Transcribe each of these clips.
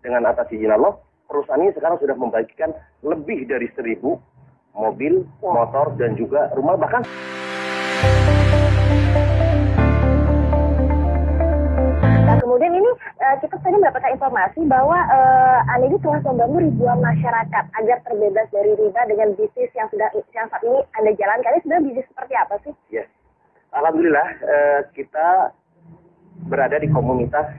dengan atas izin Allah, perusahaan ini sekarang sudah membagikan lebih dari 1.000 mobil, motor, dan juga rumah, bahkan kemudian ini kita tadi mendapatkan informasi bahwa Anda ini telah membangun ribuan masyarakat agar terbebas dari riba dengan bisnis yang saat ini Anda jalankan. Ini sebenarnya bisnis seperti apa sih? Yes. Alhamdulillah kita berada di komunitas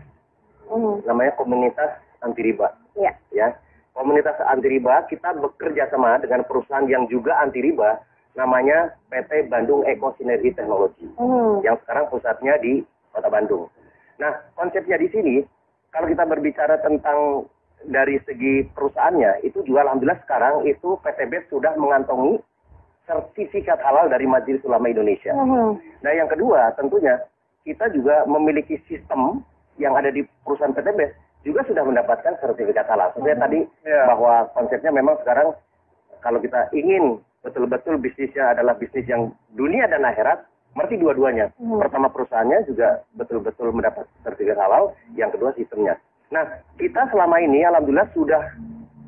namanya komunitas anti riba. Iya. Ya. Komunitas anti riba, kita bekerja sama dengan perusahaan yang juga anti riba, namanya PT Bandung Eko Sinergi Teknologi, yang sekarang pusatnya di Kota Bandung. Nah, konsepnya di sini, kalau kita berbicara tentang dari segi perusahaannya, itu juga alhamdulillah sekarang itu PTB sudah mengantongi sertifikat halal dari Majelis Ulama Indonesia. Nah, yang kedua tentunya kita juga memiliki sistem yang ada di perusahaan PTB juga sudah mendapatkan sertifikat halal. Sebenarnya tadi bahwa konsepnya memang sekarang kalau kita ingin betul-betul bisnisnya adalah bisnis yang dunia dan akhirat, berarti dua-duanya. Pertama perusahaannya juga betul-betul mendapat sertifikat halal, yang kedua sistemnya. Nah, kita selama ini alhamdulillah sudah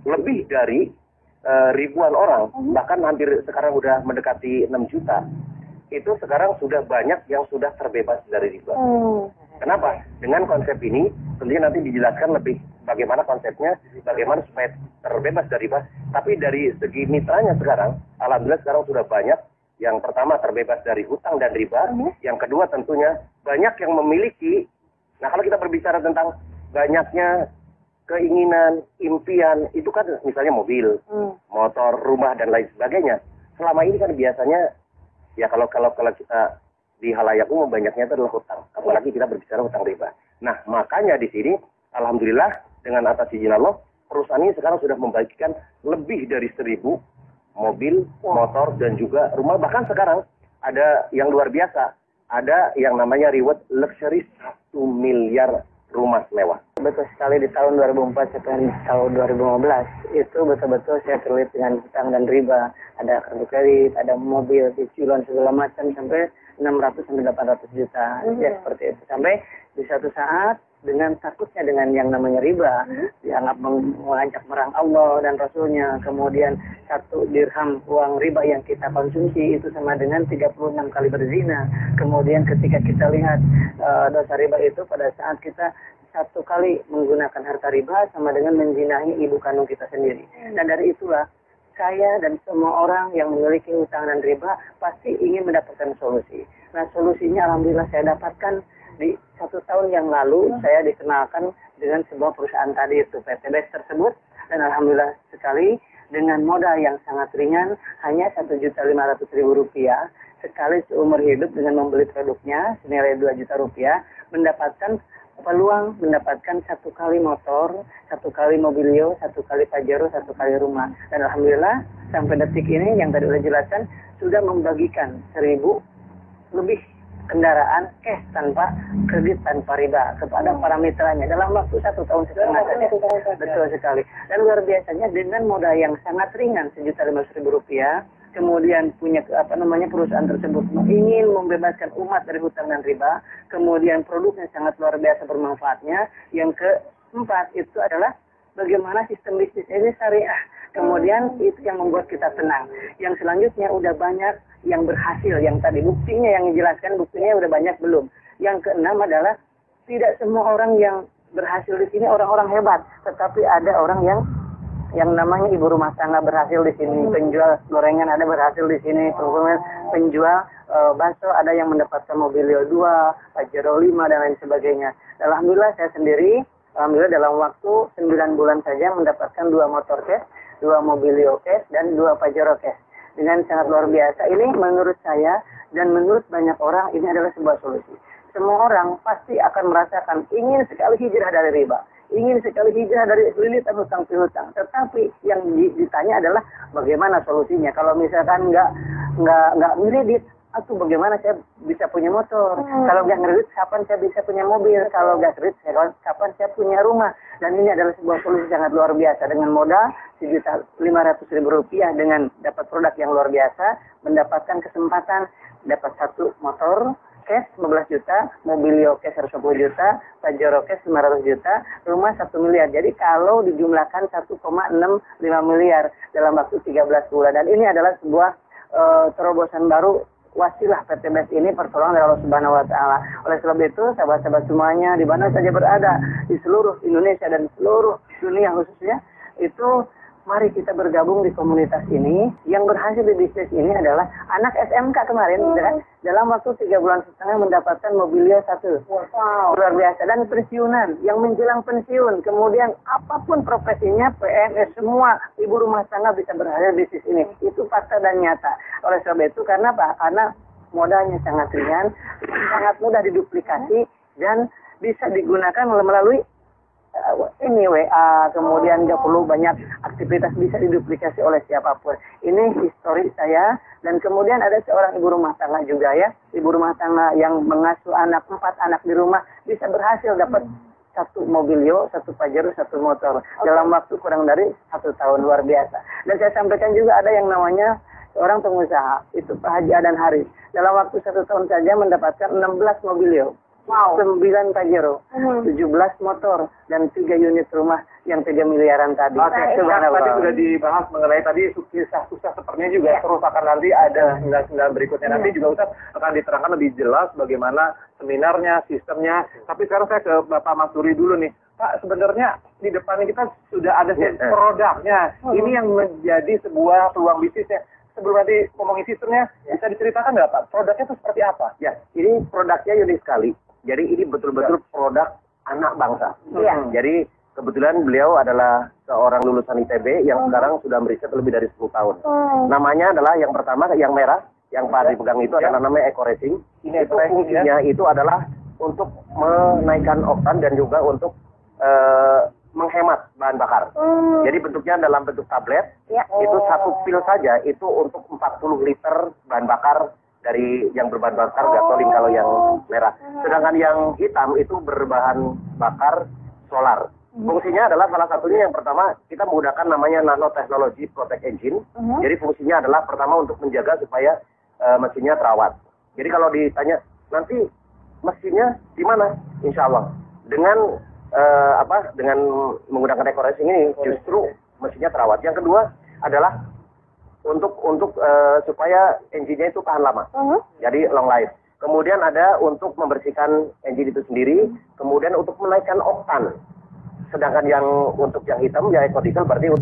lebih dari ribuan orang, bahkan hampir sekarang sudah mendekati 6 juta. Itu sekarang sudah banyak yang sudah terbebas dari riba. Kenapa? Dengan konsep ini, tentunya nanti dijelaskan lebih bagaimana konsepnya, bagaimana supaya terbebas dari riba. Tapi dari segi mitranya sekarang, alhamdulillah sekarang sudah banyak. Yang pertama terbebas dari hutang dan riba. Yang kedua tentunya banyak yang memiliki. Nah, kalau kita berbicara tentang banyaknya keinginan, impian, itu kan misalnya mobil, motor, rumah, dan lain sebagainya. Selama ini kan biasanya, ya kalau kita di halayak umum banyaknya itu adalah hutang. Apalagi kita berbicara hutang riba. Nah, makanya di sini, alhamdulillah dengan atas izin Allah, perusahaan ini sekarang sudah membagikan lebih dari 1.000 mobil, motor, dan juga rumah. Bahkan sekarang ada yang luar biasa. Ada yang namanya reward luxury 1 miliar rumah mewah. Betul sekali, di tahun 2004 sampai tahun 2015 itu betul-betul saya terlibat dengan hutang dan riba. Ada kartu kredit, ada mobil, cicilan segala macam sampai 600 sampai 800 juta. Ya seperti itu. Sampai di satu saat dengan takutnya dengan yang namanya riba, dianggap mengancam merang Allah dan Rasulnya. Kemudian 1 dirham uang riba yang kita konsumsi itu sama dengan 36 kali berzina. Kemudian ketika kita lihat dosa riba itu pada saat kita 1 kali menggunakan harta riba sama dengan menzinahi ibu kandung kita sendiri. Dan dari itulah saya dan semua orang yang memiliki hutang dan riba pasti ingin mendapatkan solusi. Nah, solusinya alhamdulillah saya dapatkan di 1 tahun yang lalu. Saya dikenalkan dengan sebuah perusahaan tadi itu PTB tersebut, dan alhamdulillah sekali dengan modal yang sangat ringan, hanya Rp1.500.000 sekali seumur hidup dengan membeli produknya senilai Rp2 juta, mendapatkan peluang mendapatkan 1 kali motor, 1 kali mobilio, 1 kali pajero, 1 kali rumah. Dan alhamdulillah sampai detik ini yang tadi sudah jelaskan sudah membagikan 1.000 lebih kendaraan cash tanpa kredit tanpa riba kepada para mitranya dalam waktu 1 tahun setengah saja. Betul sekali. Dan luar biasanya dengan modal yang sangat ringan Rp1.500.000, kemudian punya perusahaan tersebut ingin membebaskan umat dari hutang dan riba, kemudian produknya sangat luar biasa bermanfaatnya. Yang keempat itu adalah bagaimana sistem bisnis ini syariah. Kemudian itu yang membuat kita tenang. Yang selanjutnya udah banyak yang berhasil, yang tadi buktinya yang dijelaskan, buktinya udah banyak belum. Yang keenam adalah tidak semua orang yang berhasil di sini orang-orang hebat, tetapi ada orang yang namanya ibu rumah tangga berhasil di sini, penjual gorengan ada berhasil di sini, penjual bakso ada yang mendapatkan mobilio 2, pajero 5, dan lain sebagainya. Alhamdulillah saya sendiri, alhamdulillah dalam waktu 9 bulan saja mendapatkan 2 motor cash, 2 mobilio cash, dan 2 pajero cash. Dengan sangat luar biasa. Ini menurut saya dan menurut banyak orang ini adalah sebuah solusi. Semua orang pasti akan merasakan ingin sekali hijrah dari riba, ingin sekali hijrah dari lilitan hutang piutang. Tetapi yang ditanya adalah bagaimana solusinya. Kalau misalkan nggak ngeredit, atau bagaimana saya bisa punya motor? Kalau nggak ngeredit, kapan saya bisa punya mobil? Kalau nggak kredit, kapan saya punya rumah? Dan ini adalah sebuah solusi sangat luar biasa. Dengan modal Rp1.500.000 dengan dapat produk yang luar biasa, mendapatkan kesempatan dapat 1 motor, cash 15 juta, Mobilio cash 110 juta, Pajero cash 500 juta, rumah 1 miliar. Jadi kalau dijumlahkan 1,65 miliar dalam waktu 13 bulan. Dan ini adalah sebuah terobosan baru wasilah PT BES ini pertolongan dari Allah Subhanahu wa taala. Oleh sebab itu, sahabat-sahabat semuanya di mana saja berada di seluruh Indonesia dan seluruh dunia khususnya, itu mari kita bergabung di komunitas ini. Yang berhasil di bisnis ini adalah anak SMK kemarin, dalam waktu 3 bulan setengah mendapatkan Mobilio 1. Wow, luar biasa. Dan pensiunan, yang menjelang pensiun, kemudian apapun profesinya, PNS, semua ibu rumah tangga bisa berhasil di bisnis ini. Itu fakta dan nyata. Oleh sebab itu, karena apa? Karena modalnya sangat ringan, sangat mudah diduplikasi, dan bisa digunakan melalui ini WA, kemudian nggak perlu banyak aktivitas, bisa diduplikasi oleh siapapun. Ini histori saya. Dan kemudian ada seorang ibu rumah tangga juga ya, ibu rumah tangga yang mengasuh 4 anak di rumah, bisa berhasil dapat 1 Mobilio, 1 Pajero, 1 motor dalam waktu kurang dari 1 tahun. Luar biasa. Dan saya sampaikan juga ada yang namanya seorang pengusaha, itu Pak Haji Adan Haris, dalam waktu 1 tahun saja mendapatkan 16 Mobilio. Wow. 9 Pajero, 17 motor, dan 3 unit rumah yang 3 miliaran tadi. Oke, tadi sudah dibahas mengenai tadi kisah sukses sepertinya juga terus akan nanti ada 9 berikutnya. Nanti juga Ustaz akan diterangkan lebih jelas bagaimana seminarnya, sistemnya. Tapi sekarang saya ke Bapak Mas Duri dulu nih. Pak, sebenarnya di depan kita sudah ada produknya. Ini yang menjadi sebuah peluang bisnisnya. Sebelum nanti ngomongin sistemnya, bisa diceritakan nggak Pak? Produknya itu seperti apa? Ya, ini produknya unik sekali. Jadi ini betul-betul produk anak bangsa. Jadi kebetulan beliau adalah seorang lulusan ITB yang sekarang sudah meriset lebih dari 10 tahun. Namanya adalah yang pertama, yang merah, yang Pak dipegang itu adalah namanya Eco Racing. Ini itu fungsinya itu adalah untuk menaikkan oktan dan juga untuk menghemat bahan bakar. Jadi bentuknya dalam bentuk tablet. Itu 1 pil saja itu untuk 40 liter bahan bakar dari yang berbahan bakar gasolin kalau yang merah. Sedangkan yang hitam itu berbahan bakar solar. Fungsinya adalah salah satunya yang pertama kita menggunakan namanya nanotechnology protect engine. Jadi fungsinya adalah pertama untuk menjaga supaya mesinnya terawat. Jadi kalau ditanya nanti mesinnya di mana? Insya Allah dengan dengan menggunakan Eco Racing ini justru mesinnya terawat. Yang kedua adalah untuk supaya engine-nya itu tahan lama. Jadi long life. Kemudian ada untuk membersihkan engine itu sendiri, kemudian untuk menaikkan oktan. Sedangkan yang untuk yang hitam ya eco diesel berarti